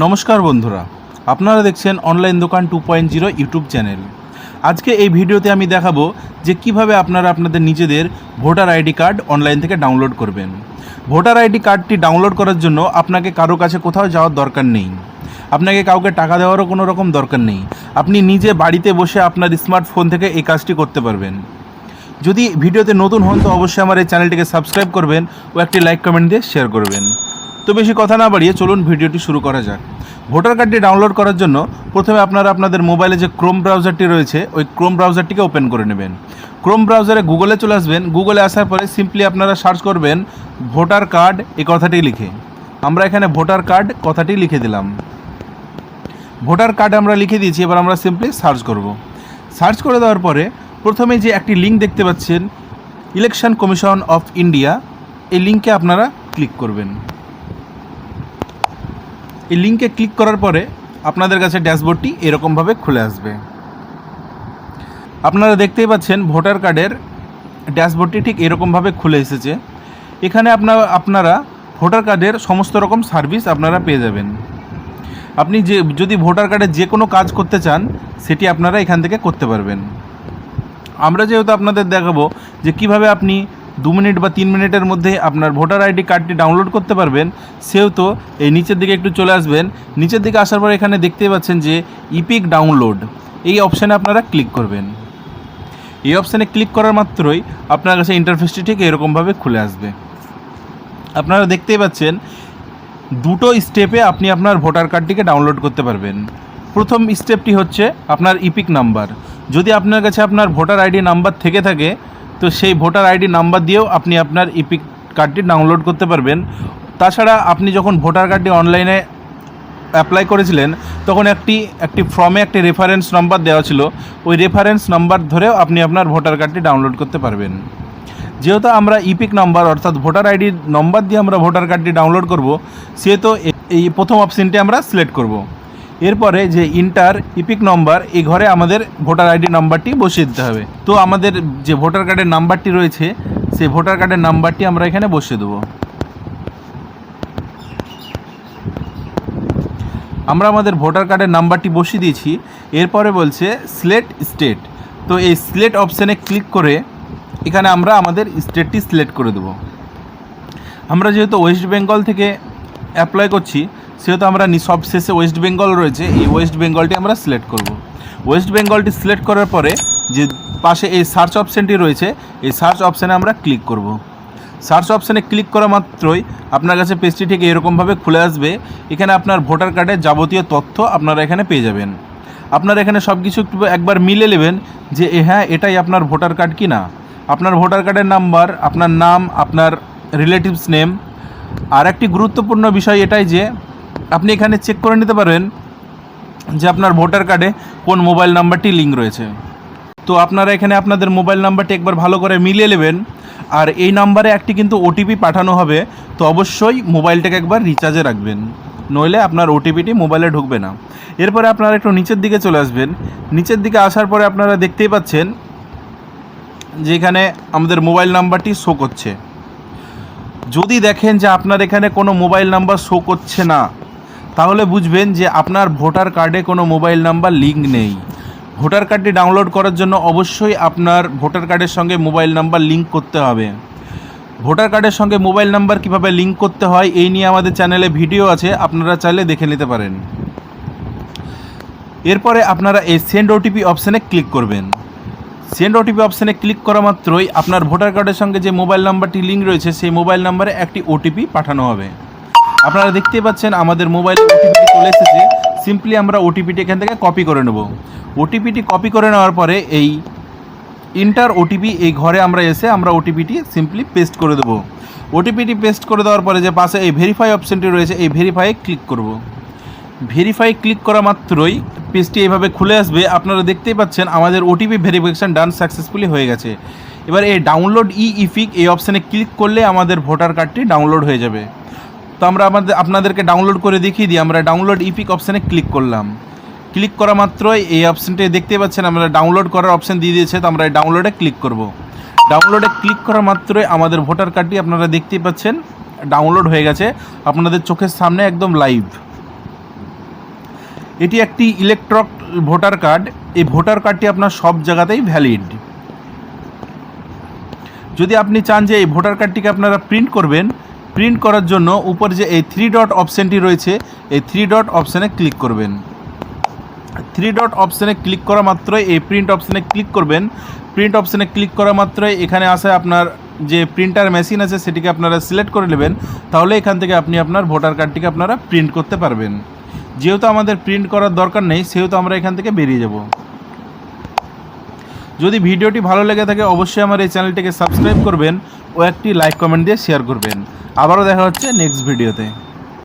নমস্কার বন্ধুরা, আপনারা দেখছেন অনলাইন দোকান 2.0 ইউটিউব চ্যানেল। আজকে এই ভিডিওতে আমি দেখাবো যে কিভাবে আপনারা আপনাদের নিজেদের ভোটার আইডি কার্ড অনলাইন থেকে ডাউনলোড করবেন। ভোটার আইডি কার্ডটি ডাউনলোড করার জন্য আপনাকে কারো কাছে কোথাও যাওয়ার দরকার নেই, আপনাকে কাউকে টাকা দেওয়ারও কোনো রকম দরকার নেই। আপনি নিজে বাড়িতে বসে আপনার স্মার্টফোন থেকে এই কাজটি করতে পারবেন। যদি ভিডিওতে নতুন হন তো অবশ্যই আমার এই চ্যানেলটিকে সাবস্ক্রাইব করবেন ও একটি লাইক কমেন্ট দিয়ে শেয়ার করবেন। তো বেশি কথা না বাড়িয়ে চলুন ভিডিওটি শুরু করা যাক। ভোটার কার্ডটি ডাউনলোড করার জন্য প্রথমে আপনারা আপনাদের মোবাইলে যে ক্রোম ব্রাউজারটি রয়েছে ওই ক্রোম ব্রাউজারটিকে ওপেন করে নেবেন। ক্রোম ব্রাউজারে গুগলে চলে আসবেন। গুগলে আসার পরে সিম্পলি আপনারা সার্চ করবেন ভোটার কার্ড এই কথাটি লিখে। আমরা এখানে ভোটার কার্ড কথাটি লিখে দিলাম। ভোটার কার্ড আমরা লিখে দিয়েছি, এবার আমরা সিম্পলি সার্চ করব। সার্চ করে দেওয়ার পরে প্রথমে যে একটি লিঙ্ক দেখতে পাচ্ছেন ইলেকশন কমিশন অফ ইন্ডিয়া, এই লিঙ্কে আপনারা ক্লিক করবেন। এই লিঙ্কে ক্লিক করার পরে আপনাদের কাছে ড্যাশবোর্ডটি এরকমভাবে খুলে আসবে। আপনারা দেখতেই পাচ্ছেন ভোটার কার্ডের ড্যাশবোর্ডটি ঠিক এরকমভাবে খুলে এসেছে। এখানে আপনারা ভোটার কার্ডের সমস্ত রকম সার্ভিস আপনারা পেয়ে যাবেন। আপনি যদি ভোটার কার্ডে যে কোনো কাজ করতে চান সেটি আপনারা এখান থেকে করতে পারবেন। আমরা যেহেতু আপনাদের দেখাবো যে কিভাবে আপনি 2 মিনিট বা 3 মিনিটের মধ্যে আপনার ভোটার আইডি কার্ডটি ডাউনলোড করতে পারবেন, সেহেতু এই নিচের দিকে একটু চলে আসবেন। নিচের দিকে আসার পর এখানে দেখতে পাচ্ছেন যে ইপিক ডাউনলোড, এই অপশানে আপনারা ক্লিক করবেন। এই অপশানে ক্লিক করার মাত্রই আপনার কাছে ইন্টারফেসটি ঠিক এরকমভাবে খুলে আসবে। আপনারা দেখতেই পাচ্ছেন দুটো স্টেপে আপনি আপনার ভোটার কার্ডটিকে ডাউনলোড করতে পারবেন। প্রথম স্টেপটি হচ্ছে আপনার ইপিক নাম্বার। যদি আপনার কাছে আপনার ভোটার আইডি নাম্বার থেকে থাকে তো সেই ভোটার আইডি নাম্বার দিয়েও আপনি আপনার ইপিক কার্ডটি ডাউনলোড করতে পারবেন। তাছাড়া আপনি যখন ভোটার কার্ডটি অনলাইনে অ্যাপ্লাই করেছিলেন তখন একটি ফর্মে একটি রেফারেন্স নাম্বার দেওয়া ছিল, ওই রেফারেন্স নাম্বার ধরেও আপনি আপনার ভোটার কার্ডটি ডাউনলোড করতে পারবেন। যেহেতু আমরা ইপিক নাম্বার অর্থাৎ ভোটার আইডি নম্বর দিয়ে আমরা ভোটার কার্ডটি ডাউনলোড করব, সেহেতু এই প্রথম অপশানটি আমরা সিলেক্ট করব। এরপরে যে ইন্টার ইপিক নম্বর, এই ঘরে আমাদের ভোটার আইডি নাম্বারটি বসিয়ে দিতে হবে। তো আমাদের যে ভোটার কার্ডের নাম্বারটি রয়েছে সেই ভোটার কার্ডের নাম্বারটি আমরা এখানে বসিয়ে দেবো। আমরা আমাদের ভোটার কার্ডের নাম্বারটি বসিয়ে দিয়েছি। এরপরে বলছে সিলেক্ট স্টেট। তো এই সিলেক্ট অপশানে ক্লিক করে এখানে আমরা আমাদের স্টেটটি সিলেক্ট করে দেব। আমরা যেহেতু ওয়েস্ট বেঙ্গল থেকে অ্যাপ্লাই করছি সেহেতু আমরা সবশেষে ওয়েস্ট বেঙ্গল রয়েছে, এই ওয়েস্ট বেঙ্গলটি আমরা সিলেক্ট করব। ওয়েস্ট বেঙ্গলটি সিলেক্ট করার পরে যে পাশে এই সার্চ অপশানটি রয়েছে এই সার্চ অপশানে আমরা ক্লিক করব। সার্চ অপশানে ক্লিক করা মাত্রই আপনার কাছে পেজটি ঠিক এরকমভাবে খুলে আসবে। এখানে আপনার ভোটার কার্ডের যাবতীয় তথ্য আপনারা এখানে পেয়ে যাবেন। আপনারা এখানে সব কিছু একবার মিলে নেবেন যে হ্যাঁ এটাই আপনার ভোটার কার্ড কি না। আপনার ভোটার কার্ডের নাম্বার, আপনার নাম, আপনার রিলেটিভস নেম। আর একটি গুরুত্বপূর্ণ বিষয় এটাই যে আপনি এখানে চেক করে নিতে পারবেন যে আপনার ভোটার কার্ডে কোন মোবাইল নাম্বারটি লিঙ্ক রয়েছে। তো আপনারা এখানে আপনাদের মোবাইল নাম্বারটি একবার ভালো করে মিলিয়ে নেবেন। আর এই নাম্বারে একটি কিন্তু ওটিপি পাঠানো হবে, তো অবশ্যই মোবাইলটাকে একবার রিচার্জে রাখবেন, নইলে আপনার ওটিপিটি মোবাইলে ঢুকবে না। এরপরে আপনারা একটু নিচের দিকে চলে আসবেন। নিচের দিকে আসার পরে আপনারা দেখতেই পাচ্ছেন যে এখানে আমাদের মোবাইল নাম্বারটি শো করছে। যদি দেখেন যে আপনার এখানে কোনো মোবাইল নাম্বার শো করছে না তাহলে বুঝবেন যে আপনার ভোটার কার্ডে কোনো মোবাইল নাম্বার লিঙ্ক নেই। ভোটার কার্ডটি ডাউনলোড করার জন্য অবশ্যই আপনার ভোটার কার্ডের সঙ্গে মোবাইল নাম্বার লিঙ্ক করতে হবে। ভোটার কার্ডের সঙ্গে মোবাইল নাম্বার কীভাবে লিঙ্ক করতে হয় এই নিয়ে আমাদের চ্যানেলে ভিডিও আছে, আপনারা চাইলে দেখে নিতে পারেন। এরপরে আপনারা এই সেন্ড ওটিপি অপশানে ক্লিক করবেন। সেন্ড ওটিপি অপশানে ক্লিক করা মাত্রই আপনার ভোটার কার্ডের সঙ্গে যে মোবাইল নাম্বারটি লিঙ্ক রয়েছে সেই মোবাইল নাম্বারে একটি ওটিপি পাঠানো হবে। আপনারা দেখতেই পাচ্ছেন আমাদের মোবাইলে ওটিপিটি চলে এসেছে। সিম্পলি আমরা ওটিপিটি এখান থেকে কপি করে নেব। ওটিপিটি কপি করে নেওয়ার পরে এই ইন্টার ওটিপি এই ঘরে আমরা এসে আমরা ওটিপিটি সিম্পলি পেস্ট করে দেবো। ওটিপিটি পেস্ট করে দেওয়ার পরে যে পাশে এই ভেরিফাই অপশানটি রয়েছে এই ভেরিফাইয়ে ক্লিক করব। ভেরিফাই ক্লিক করা মাত্রই পেজটি এইভাবে খুলে আসবে। আপনারা দেখতেই পাচ্ছেন আমাদের ওটিপি ভেরিফিকেশান ডান সাকসেসফুলি হয়ে গেছে। এবার এই ডাউনলোড ইপিক এই অপশানে ক্লিক করলে আমাদের ভোটার কার্ডটি ডাউনলোড হয়ে যাবে। তো আমরা আপনাদেরকে ডাউনলোড করে দেখিয়ে দিই। আমরা ডাউনলোড ইপিক অপশানে ক্লিক করলাম। ক্লিক করা মাত্রই এই অপশানটি দেখতে পাচ্ছেন আমরা ডাউনলোড করার অপশান দিয়ে দিয়েছে, তো আমরা এই ডাউনলোডে ক্লিক করব। ডাউনলোডে ক্লিক করা মাত্রই আমাদের ভোটার কার্ডটি আপনারা দেখতেই পাচ্ছেন ডাউনলোড হয়ে গেছে আপনাদের চোখের সামনে একদম লাইভ। এটি একটি ইলেকট্রনিক ভোটার কার্ড। এই ভোটার কার্ডটি আপনার সব জায়গাতেই ভ্যালিড। যদি আপনি চান যে এই ভোটার কার্ডটিকে আপনারা প্রিন্ট করবেন, প্রিন্ট করার জন্য উপরে যে এই 3 ডট অপশানটি রয়েছে, এই 3 ডট অপশানে ক্লিক করবেন। 3 ডট অপশানে ক্লিক করা মাত্রই এই প্রিন্ট অপশানে ক্লিক করবেন। প্রিন্ট অপশানে ক্লিক করা মাত্রই এখানে আসে আপনার যে প্রিন্টার মেশিন আছে সেটিকে আপনারা সিলেক্ট করে নেবেন। তাহলে এখান থেকে আপনি আপনার ভোটার কার্ডটিকে আপনারা প্রিন্ট করতে পারবেন। যেহেতু আমাদের প্রিন্ট করার দরকার নেই, সেহেতু আমরা এখান থেকে বেরিয়ে যাব। যদি ভিডিওটি ভালো লেগে থাকে অবশ্যই আমার এই চ্যানেলটিকে সাবস্ক্রাইব করবেন ও একটি লাইক কমেন্ট দিয়ে শেয়ার করবেন। আবারও দেখা হচ্ছে নেক্সট ভিডিওতে।